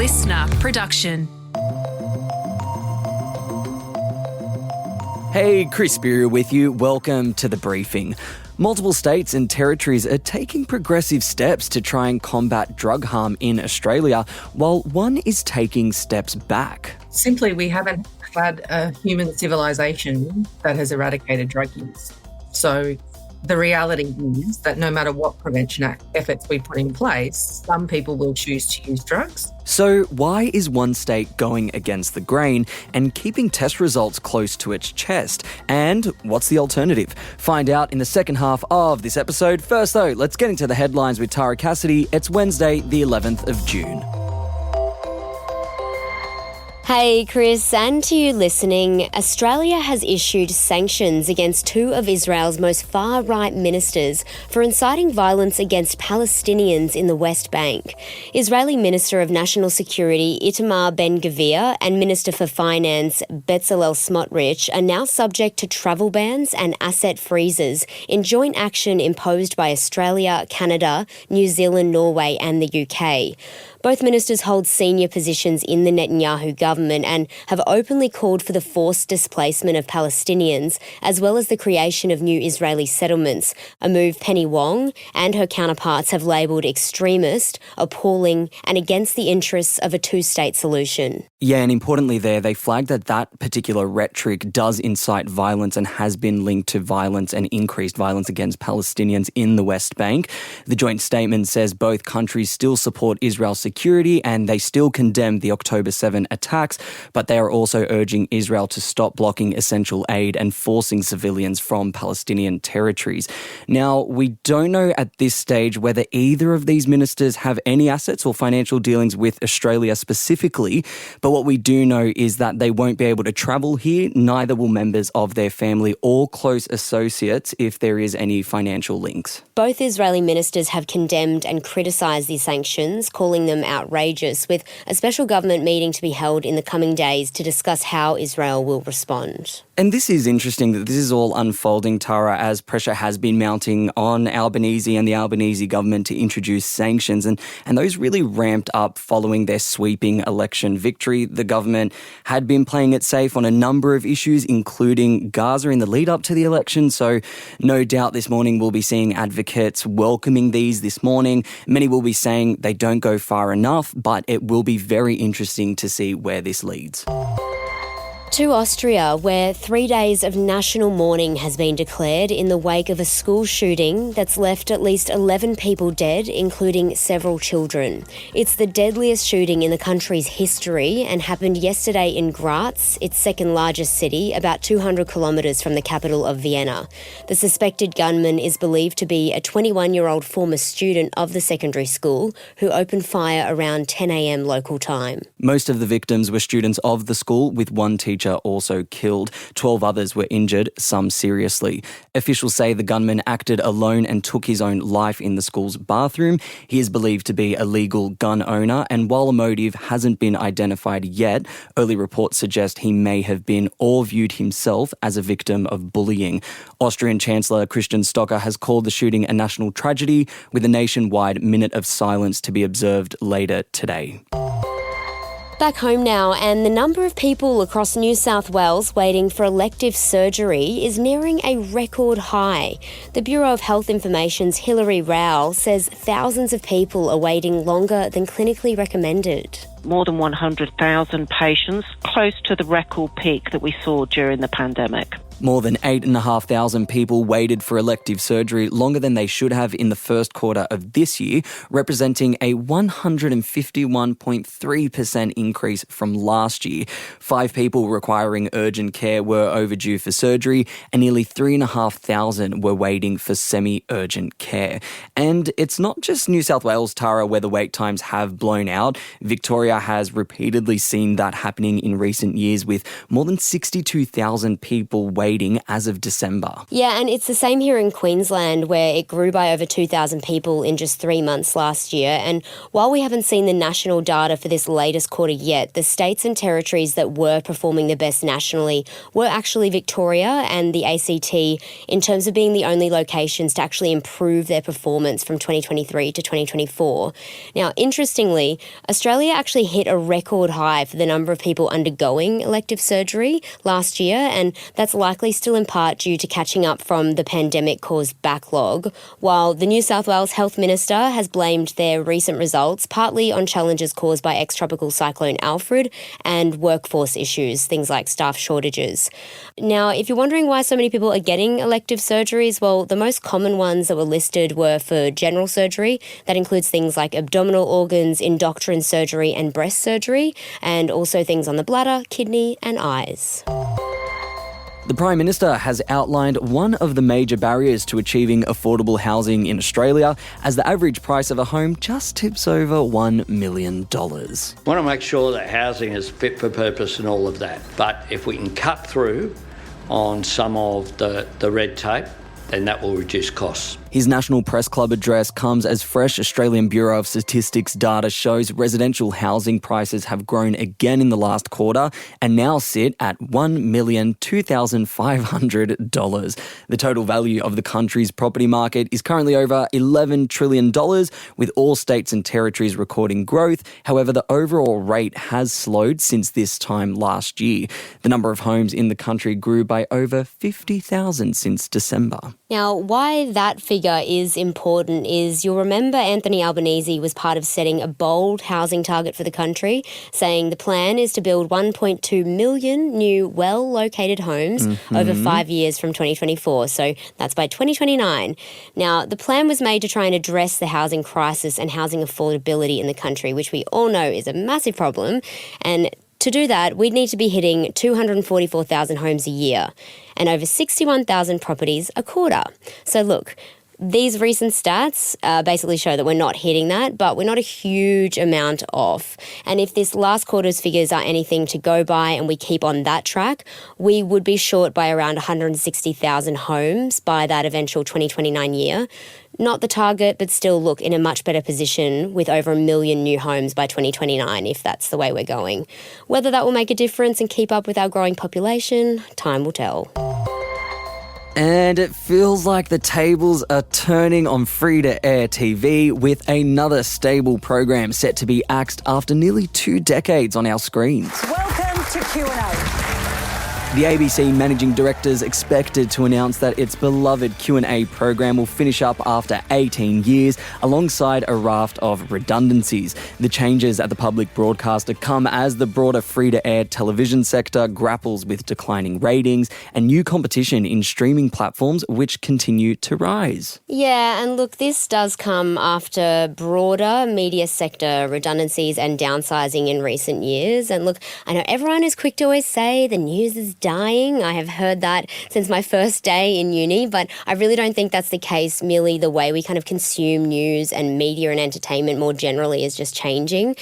listener production. Hey, Chris Spear with you. Welcome to The Briefing. Multiple states and territories are taking progressive steps to try and combat drug harm in Australia, while one is taking steps back. Simply, we haven't had a human civilization that has eradicated drug use. So the reality is that no matter what prevention efforts we put in place, some people will choose to use drugs. So why is one state going against the grain and keeping test results close to its chest? And what's the alternative? Find out in the second half of this episode. First though, let's get into the headlines with Tara Cassidy. It's Wednesday, the 11th of June. Hey Chris, and to you listening, Australia has issued sanctions against two of Israel's most far-right ministers for inciting violence against Palestinians in the West Bank. Israeli Minister of National Security Itamar Ben-Gvir and Minister for Finance Bezalel Smotrich are now subject to travel bans and asset freezes in joint action imposed by Australia, Canada, New Zealand, Norway and the UK. Both ministers hold senior positions in the Netanyahu government and have openly called for the forced displacement of Palestinians, as well as the creation of new Israeli settlements, a move Penny Wong and her counterparts have labelled extremist, appalling and against the interests of a two-state solution. Yeah, and importantly there, they flagged that particular rhetoric does incite violence and has been linked to violence and increased violence against Palestinians in the West Bank. The joint statement says both countries still support Israel's security and they still condemn the October 7 attacks, but they are also urging Israel to stop blocking essential aid and forcing civilians from Palestinian territories. Now, we don't know at this stage whether either of these ministers have any assets or financial dealings with Australia specifically, but what we do know is that they won't be able to travel here, neither will members of their family or close associates if there is any financial links. Both Israeli ministers have condemned and criticised these sanctions, calling them outrageous, with a special government meeting to be held in the coming days to discuss how Israel will respond. And this is interesting that this is all unfolding, Tara, as pressure has been mounting on Albanese and the Albanese government to introduce sanctions. And those really ramped up following their sweeping election victory. The government had been playing it safe on a number of issues, including Gaza in the lead up to the election. So no doubt this morning we'll be seeing advocates welcoming these this morning. Many will be saying they don't go far enough, but it will be very interesting to see where this leads. To Austria, where 3 days of national mourning has been declared in the wake of a school shooting that's left at least 11 people dead, including several children. It's the deadliest shooting in the country's history and happened yesterday in Graz, its second largest city, about 200 kilometres from the capital of Vienna. The suspected gunman is believed to be a 21-year-old former student of the secondary school who opened fire around 10 a.m. local time. Most of the victims were students of the school, with one teacher also killed. 12 others were injured, some seriously. Officials say the gunman acted alone and took his own life in the school's bathroom. He is believed to be a legal gun owner, and while a motive hasn't been identified yet, early reports suggest he may have been or viewed himself as a victim of bullying. Austrian Chancellor Christian Stocker has called the shooting a national tragedy, with a nationwide minute of silence to be observed later today. Back home now, and the number of people across New South Wales waiting for elective surgery is nearing a record high. The Bureau of Health Information's Hilary Rowell says thousands of people are waiting longer than clinically recommended. More than 100,000 patients, close to the record peak that we saw during the pandemic. More than 8,500 people waited for elective surgery longer than they should have in the first quarter of this year, representing a 151.3% increase from last year. 5 people requiring urgent care were overdue for surgery, and nearly 3,500 were waiting for semi-urgent care. And it's not just New South Wales, Tara, where the wait times have blown out. Victoria has repeatedly seen that happening in recent years, with more than 62,000 people waiting as of December. Yeah, and it's the same here in Queensland, where it grew by over 2,000 people in just 3 months last year. And while we haven't seen the national data for this latest quarter yet, the states and territories that were performing the best nationally were actually Victoria and the ACT, in terms of being the only locations to actually improve their performance from 2023 to 2024. Now, interestingly, Australia actually actually hit a record high for the number of people undergoing elective surgery last year, and that's likely still in part due to catching up from the pandemic-caused backlog, while the New South Wales Health Minister has blamed their recent results partly on challenges caused by ex-tropical cyclone Alfred and workforce issues, things like staff shortages. Now, if you're wondering why so many people are getting elective surgeries, well, the most common ones that were listed were for general surgery. That includes things like abdominal organs, endocrine surgery and breast surgery, and also things on the bladder, kidney and eyes. The Prime Minister has outlined one of the major barriers to achieving affordable housing in Australia, as the average price of a home just tips over $1 million. We want to make sure that housing is fit for purpose and all of that. But if we can cut through on some of the red tape, then that will reduce costs. His National Press Club address comes as fresh Australian Bureau of Statistics data shows residential housing prices have grown again in the last quarter and now sit at $1,002,500. The total value of the country's property market is currently over $11 trillion, with all states and territories recording growth. However, the overall rate has slowed since this time last year. The number of homes in the country grew by over 50,000 since December. Now, why that figure is important is you'll remember Anthony Albanese was part of setting a bold housing target for the country, saying the plan is to build 1.2 million new well-located homes over 5 years from 2024. So that's by 2029. Now, the plan was made to try and address the housing crisis and housing affordability in the country, which we all know is a massive problem. And to do that, we'd need to be hitting 244,000 homes a year and over 61,000 properties a quarter. So look, these recent stats basically show that we're not hitting that, but we're not a huge amount off. And if this last quarter's figures are anything to go by and we keep on that track, we would be short by around 160,000 homes by that eventual 2029 year. Not the target, but still look in a much better position with over 1 million new homes by 2029 if that's the way we're going. Whether that will make a difference and keep up with our growing population, time will tell. And it feels like the tables are turning on free-to-air TV, with another stable program set to be axed after nearly 2 decades on our screens. Welcome to Q&A. The ABC Managing Director is expected to announce that its beloved Q&A program will finish up after 18 years, alongside a raft of redundancies. The changes at the public broadcaster come as the broader free-to-air television sector grapples with declining ratings and new competition in streaming platforms which continue to rise. Yeah, and look, this does come after broader media sector redundancies and downsizing in recent years. And look, I know everyone is quick to always say the news is dying. I have heard that since my first day in uni, but I really don't think that's the case. Merely the way we kind of consume news and media and entertainment more generally is just changing.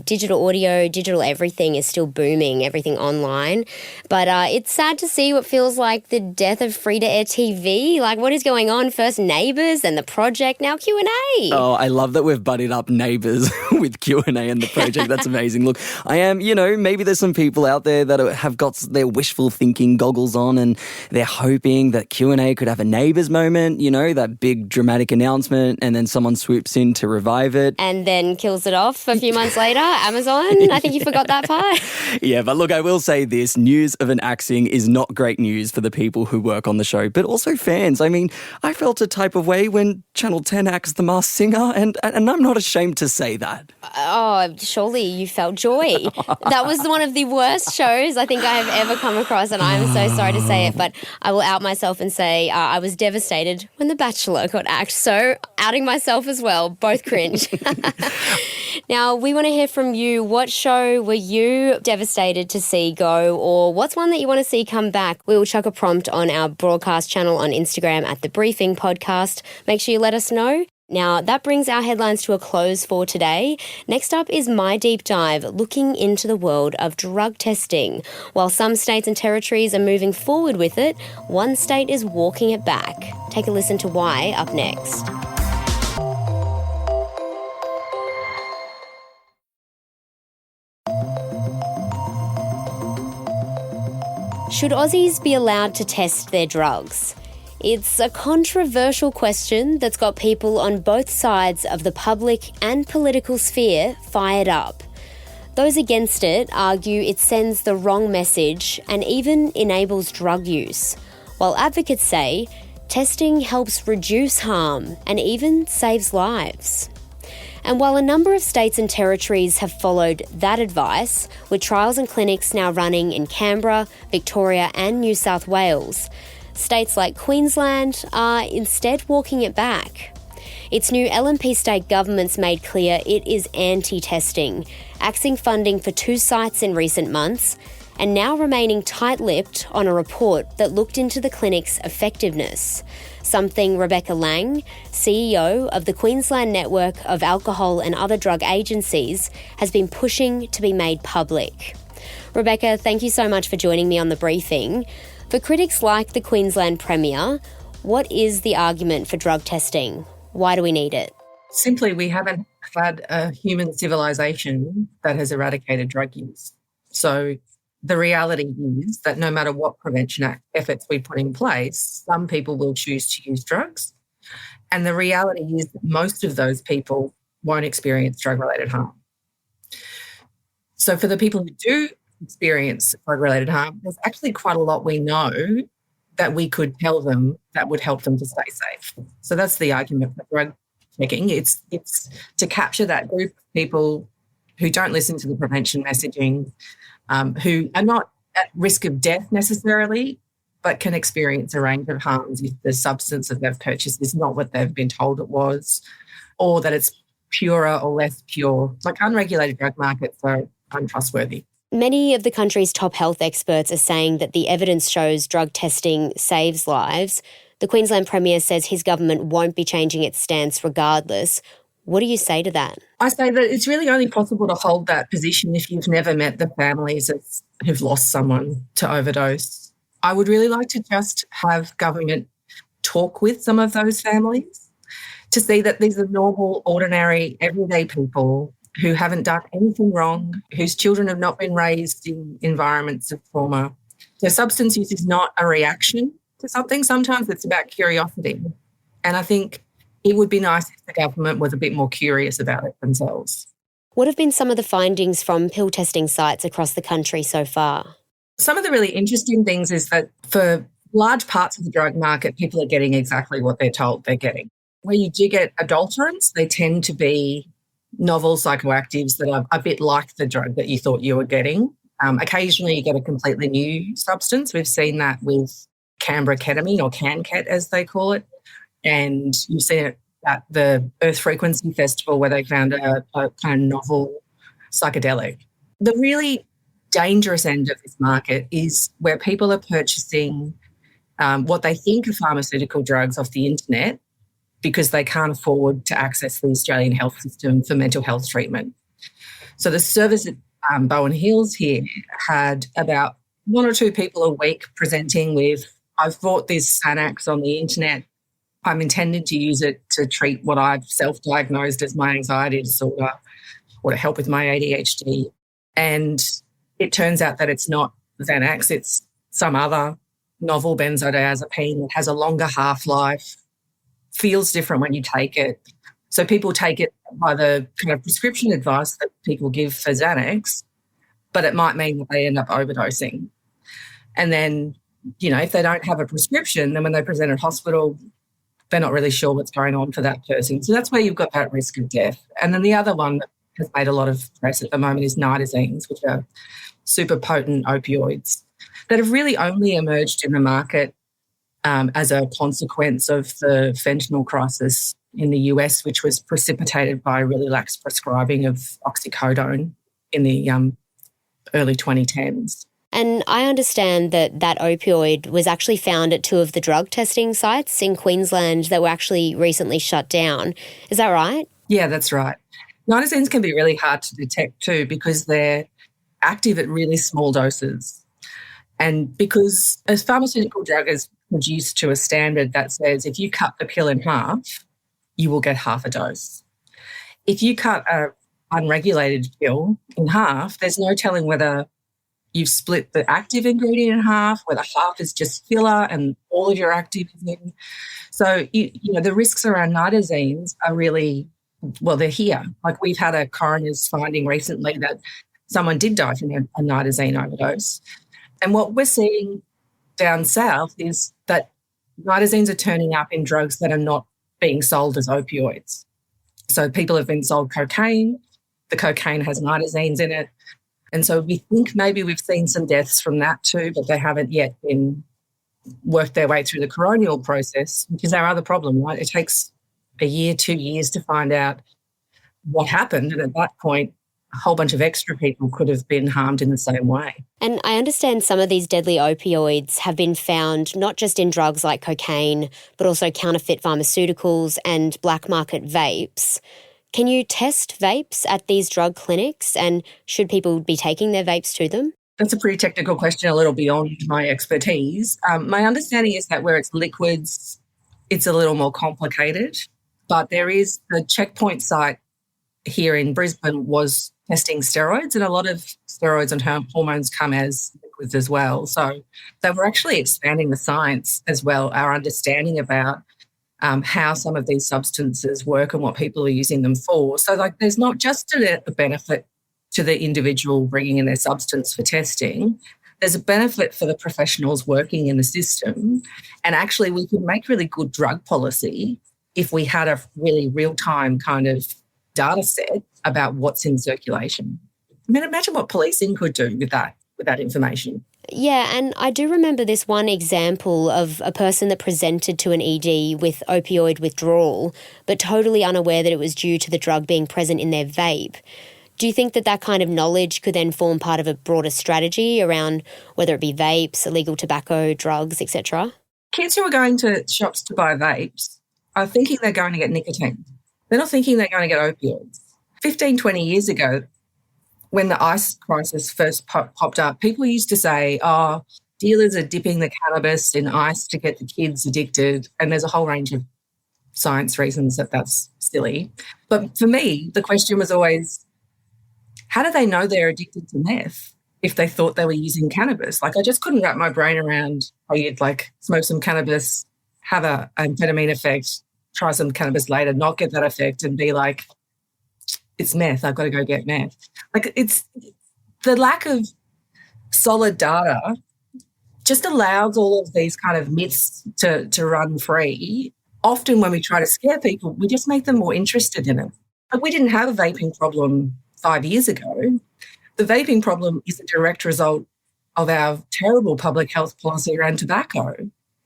Digital audio, digital everything is still booming, everything online. But it's sad to see what feels like the death of free-to-air TV. Like, what is going on? First Neighbours, then The Project, now Q&A. Oh, I love that we've buddied up Neighbours with Q&A and The Project. That's amazing. Look, I am, maybe there's some people out there that have got their wishful thinking goggles on and they're hoping that Q&A could have a Neighbours moment, that big dramatic announcement, and then someone swoops in to revive it. And then kills it off a few months later. Amazon, I think you forgot that part. Yeah, but look, I will say this, news of an axing is not great news for the people who work on the show, but also fans. I mean, I felt a type of way when Channel 10 axed The Masked Singer, and I'm not ashamed to say that. Oh, surely you felt joy. That was one of the worst shows I think I have ever come across, and I'm so sorry to say it, but I will out myself and say I was devastated when The Bachelor got axed. So outing myself as well, both cringe. Now, we want to hear from you. What show were you devastated to see go, or what's one that you want to see come back? We will chuck a prompt on our broadcast channel on Instagram at The Briefing Podcast. Make sure you let us know. Now, that brings our headlines to a close for today. Next up is my deep dive, looking into the world of drug testing. While some states and territories are moving forward with it, one state is walking it back. Take a listen to why up next. Should Aussies be allowed to test their drugs? It's a controversial question that's got people on both sides of the public and political sphere fired up. Those against it argue it sends the wrong message and even enables drug use, while advocates say testing helps reduce harm and even saves lives. And while a number of states and territories have followed that advice, with trials and clinics now running in Canberra, Victoria and New South Wales, states like Queensland are instead walking it back. Its new LNP state government's made clear it is anti-testing, axing funding for 2 sites in recent months, and now remaining tight-lipped on a report that looked into the clinic's effectiveness, something Rebecca Lang, CEO of the Queensland Network of Alcohol and Other Drug Agencies, has been pushing to be made public. Rebecca, thank you so much for joining me on the briefing. For critics like the Queensland Premier, what is the argument for drug testing? Why do we need it? Simply, we haven't had a human civilization that has eradicated drug use. So the reality is that no matter what prevention efforts we put in place, some people will choose to use drugs. And the reality is that most of those people won't experience drug-related harm. So for the people who do experience drug-related harm, there's actually quite a lot we know that we could tell them that would help them to stay safe. So that's the argument for drug checking. It's to capture that group of people who don't listen to the prevention messaging, who are not at risk of death necessarily, but can experience a range of harms if the substance that they've purchased is not what they've been told it was, or that it's purer or less pure. Like unregulated drug markets are untrustworthy. Many of the country's top health experts are saying that the evidence shows drug testing saves lives. The Queensland Premier says his government won't be changing its stance regardless. What do you say to that? I say that it's really only possible to hold that position if you've never met the families who've lost someone to overdose. I would really like to just have government talk with some of those families to see that these are normal, ordinary, everyday people who haven't done anything wrong, whose children have not been raised in environments of trauma. So substance use is not a reaction to something. Sometimes it's about curiosity. And I think it would be nice if the government was a bit more curious about it themselves. What have been some of the findings from pill testing sites across the country so far? Some of the really interesting things is that for large parts of the drug market, people are getting exactly what they're told they're getting. Where you do get adulterants, they tend to be novel psychoactives that are a bit like the drug that you thought you were getting. Occasionally you get a completely new substance. We've seen that with Canberra ketamine, or CanKet as they call it. And you've seen it at the Earth Frequency Festival where they found a kind of novel psychedelic. The really dangerous end of this market is where people are purchasing what they think are pharmaceutical drugs off the internet because they can't afford to access the Australian health system for mental health treatment. So the service at Bowen Hills here had about 1 or 2 people a week presenting with, I've bought this Xanax on the internet. I'm intending to use it to treat what I've self-diagnosed as my anxiety disorder or to help with my ADHD. And it turns out that it's not Xanax, it's some other novel benzodiazepine that has a longer half-life, feels different when you take it. So people take it by the kind of prescription advice that people give for Xanax, but it might mean that they end up overdosing. And then, if they don't have a prescription, then when they present at hospital, they're not really sure what's going on for that person. So that's where you've got that risk of death. And then the other one that has made a lot of press at the moment is nitazines, which are super potent opioids that have really only emerged in the market as a consequence of the fentanyl crisis in the US, which was precipitated by really lax prescribing of oxycodone in the early 2010s. And I understand that opioid was actually found at 2 of the drug testing sites in Queensland that were actually recently shut down. Is that right? Yeah, that's right. Nitazines can be really hard to detect too because they're active at really small doses. And because a pharmaceutical drug is produced to a standard that says if you cut the pill in half, you will get half a dose. If you cut an unregulated pill in half, there's no telling whether you've split the active ingredient in half, whether half is just filler and all of your active is in. So, the risks around nitazines are really, well, they're here. Like we've had a coroner's finding recently that someone did die from a nitazeene overdose. And what we're seeing down south is that nitazenes are turning up in drugs that are not being sold as opioids. So people have been sold cocaine. The cocaine has nitazenes in it. And so we think maybe we've seen some deaths from that too, but they haven't yet been worked their way through the coronial process, which is our other problem, right? It takes a year, 2 years to find out what happened. And at that point, a whole bunch of extra people could have been harmed in the same way. And I understand some of these deadly opioids have been found not just in drugs like cocaine, but also counterfeit pharmaceuticals and black market vapes. Can you test vapes at these drug clinics, and should people be taking their vapes to them? That's a pretty technical question, a little beyond my expertise. My understanding is that where it's liquids, it's a little more complicated, but there is the checkpoint site here in Brisbane was testing steroids, and a lot of steroids and hormones come as liquids as well. So they were actually expanding the science as well, our understanding about how some of these substances work and what people are using them for. So like there's not just a benefit to the individual bringing in their substance for testing, there's a benefit for the professionals working in the system. And actually we could make really good drug policy if we had a really real-time kind of data set about what's in circulation. I mean, imagine what policing could do with that information. Yeah, and I do remember this one example of a person that presented to an ED with opioid withdrawal, but totally unaware that it was due to the drug being present in their vape. Do you think that kind of knowledge could then form part of a broader strategy around whether it be vapes, illegal tobacco, drugs, etc.? Kids who are going to shops to buy vapes are thinking they're going to get nicotine. They're not thinking they're going to get opioids. 15, 20 years ago, when the ice crisis first popped up, people used to say, dealers are dipping the cannabis in ice to get the kids addicted, and there's a whole range of science reasons that that's silly. But for me, the question was always, how do they know they're addicted to meth if they thought they were using cannabis? Like, I just couldn't wrap my brain around how you'd, like, smoke some cannabis, have an amphetamine effect, try some cannabis later, not get that effect, and be like, it's meth, I've got to go get meth. Like, it's the lack of solid data just allows all of these kind of myths to run free. Often when we try to scare people, we just make them more interested in it. Like, we didn't have a vaping problem 5 years ago. The vaping problem is a direct result of our terrible public health policy around tobacco,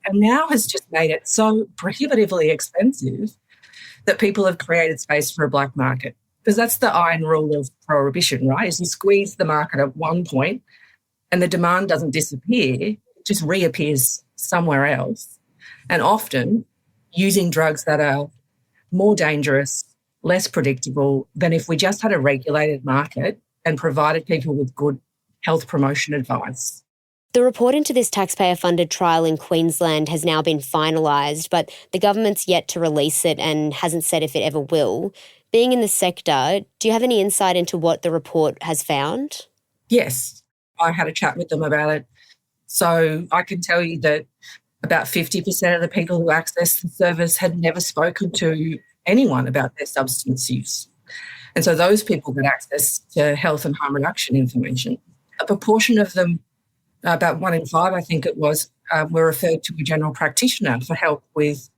and now has just made it so prohibitively expensive that people have created space for a black market. Because that's the iron rule of prohibition, right? Is you squeeze the market at one point and the demand doesn't disappear, it just reappears somewhere else. And often using drugs that are more dangerous, less predictable than if we just had a regulated market and provided people with good health promotion advice. The report into this taxpayer-funded trial in Queensland has now been finalised, but the government's yet to release it and hasn't said if it ever will. Being in the sector, do you have any insight into what the report has found? Yes, I had a chat with them about it. So I can tell you that about 50% of the people who access the service had never spoken to anyone about their substance use. And so those people get access to health and harm reduction information. A proportion of them, about 1 in 5, I think it was, were referred to a general practitioner for help with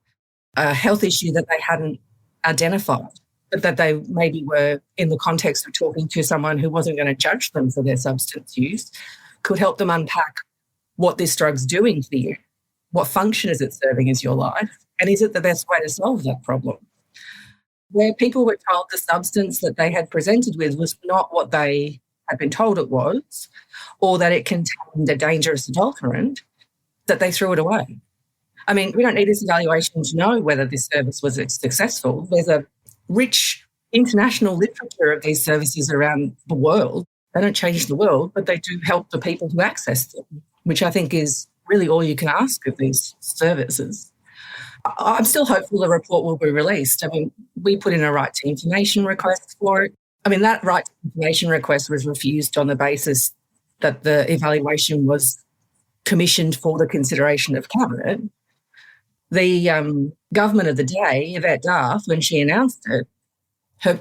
a health issue that they hadn't identified, but that they maybe were in the context of talking to someone who wasn't going to judge them for their substance use, could help them unpack what this drug's doing for you, what function is it serving as your life, and is it the best way to solve that problem? Where people were told the substance that they had presented with was not what they had been told it was, or that it contained a dangerous adulterant, that they threw it away. I mean, we don't need this evaluation to know whether this service was successful. There's a rich international literature of these services around the world. They don't change the world, but they do help the people who access them, which I think is really all you can ask of these services. I'm still hopeful the report will be released. I mean, we put in a right to information request for it. I mean, that right to information request was refused on the basis that the evaluation was commissioned for the consideration of Cabinet. The government of the day, Yvette Darth, when she announced it, her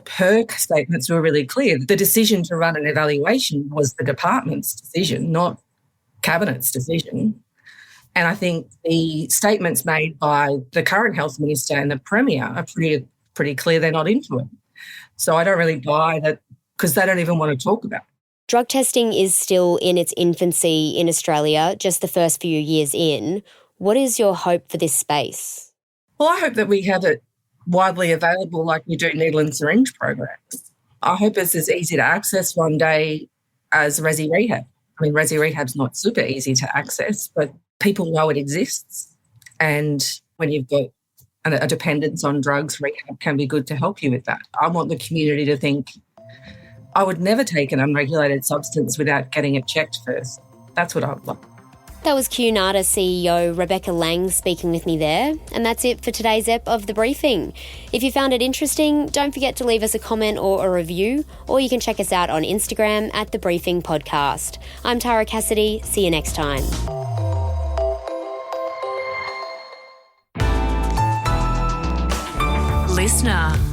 statements were really clear. The decision to run an evaluation was the department's decision, not Cabinet's decision. And I think the statements made by the current health minister and the premier are pretty clear they're not into it. So I don't really buy that because they don't even want to talk about it. Drug testing is still in its infancy in Australia, just the first few years in. What is your hope for this space? Well, I hope that we have it widely available like we do needle and syringe programs. I hope it's as easy to access one day as Resi Rehab. I mean, Resi Rehab's not super easy to access, but people know it exists. And when you've got a dependence on drugs, rehab can be good to help you with that. I want the community to think, I would never take an unregulated substance without getting it checked first. That's what I would like. That was QNADA CEO Rebecca Lang speaking with me there. And that's it for today's ep of The Briefing. If you found it interesting, don't forget to leave us a comment or a review, or you can check us out on Instagram at The Briefing Podcast. I'm Tara Cassidy. See you next time. Listener.